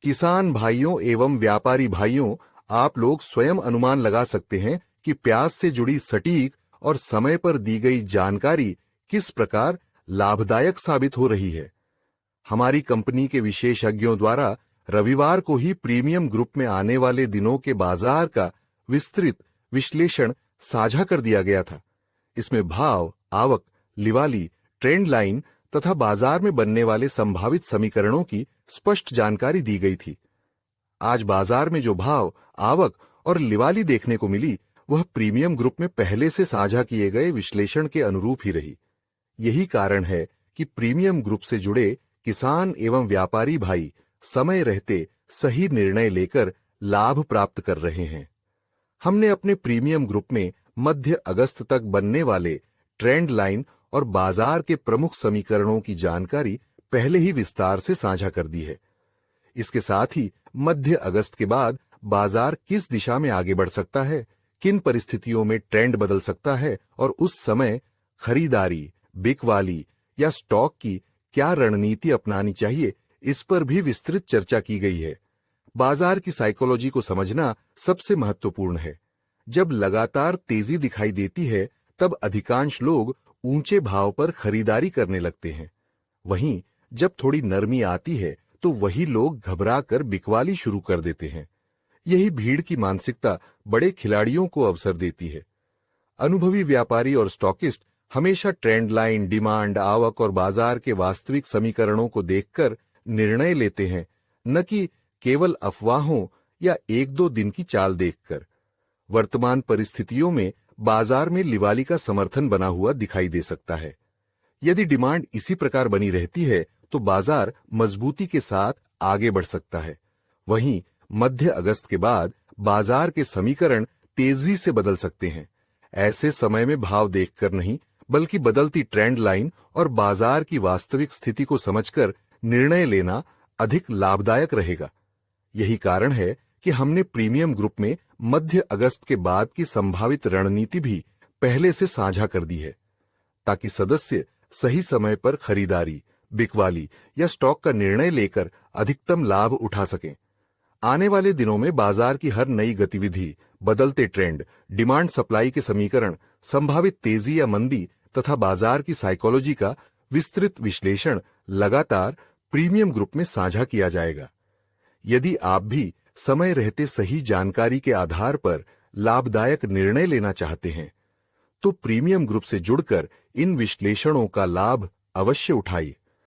किसान भाइयों एवं व्यापारी भाइयों, आप लोग स्वयं अनुमान लगा सकते हैं कि प्याज से जुड़ी सटीक और समय पर दी गई जानकारी किस प्रकार लाभदायक साबित हो रही है। हमारी कंपनी के विशेषज्ञों द्वारा रविवार को ही प्रीमियम ग्रुप में आने वाले दिनों के बाजार का विस्तृत विश्लेषण साझा कर दिया गया था। इसमें भाव, आवक, लिवाली, ट्रेंड लाइन तथा बाजार में बनने वाले संभावित समीकरणों की स्पष्ट जानकारी दी गई थी। आज बाजार में जो भाव, आवक और लिवाली देखने को मिली, वह प्रीमियम ग्रुप में पहले से साझा किए गए विश्लेषण के अनुरूप ही रही। यही कारण है कि प्रीमियम ग्रुप से जुड़े किसान एवं व्यापारी भाई समय रहते सही निर्णय लेकर लाभ प्राप्त कर रहे हैं। हमने अपने प्रीमियम ग्रुप में मध्य अगस्त तक बनने वाले ट्रेंड लाइन और बाजार के प्रमुख समीकरणों की जानकारी पहले ही विस्तार से साझा कर दी है। इसके साथ ही मध्य अगस्त के बाद बाजार किस दिशा में आगे बढ़ सकता है, किन परिस्थितियों में ट्रेंड बदल सकता है और उस समय खरीदारी, बिकवाली या स्टॉक की क्या रणनीति अपनानी चाहिए, इस पर भी विस्तृत चर्चा की गई है। बाजार की साइकोलॉजी को समझना सबसे महत्वपूर्ण है। जब लगातार तेजी दिखाई देती है, तब अधिकांश लोग ऊंचे भाव पर खरीदारी करने लगते हैं। वहीं जब थोड़ी नरमी आती है, तो वही लोग घबरा कर बिकवाली शुरू कर देते हैं। यही भीड़ की मानसिकता बड़े खिलाड़ियों को अवसर देती है। अनुभवी व्यापारी और स्टॉकिस्ट हमेशा ट्रेंड लाइन, डिमांड, आवक और बाजार के वास्तविक समीकरणों को देखकर निर्णय लेते हैं, न कि केवल अफवाहों या एक दो दिन की चाल देखकर। वर्तमान परिस्थितियों में बाजार में लिवाली का समर्थन बना हुआ दिखाई दे सकता है। यदि डिमांड इसी प्रकार बनी रहती है, तो बाजार मजबूती के साथ आगे बढ़ सकता है। वहीं मध्य अगस्त के बाद बाजार के समीकरण तेजी से बदल सकते हैं। ऐसे समय में भाव देखकर नहीं, बल्कि बदलती ट्रेंड लाइन और बाजार की वास्तविक स्थिति को समझकर निर्णय लेना अधिक लाभदायक रहेगा। यही कारण है कि हमने प्रीमियम ग्रुप में मध्य अगस्त के बाद की संभावित रणनीति भी पहले से साझा कर दी है, ताकि सदस्य सही समय पर खरीदारी, बिकवाली या स्टॉक का निर्णय लेकर अधिकतम लाभ उठा सकें। आने वाले दिनों में बाजार की हर नई गतिविधि, बदलते ट्रेंड, डिमांड सप्लाई के समीकरण, संभावित तेजी या मंदी तथा बाजार की साइकोलॉजी का विस्तृत विश्लेषण लगातार प्रीमियम ग्रुप में साझा किया जाएगा। यदि आप भी समय रहते सही जानकारी के आधार पर लाभदायक निर्णय लेना चाहते हैं, तो प्रीमियम ग्रुप से जुड़कर इन विश्लेषणों का लाभ अवश्य उठाइए।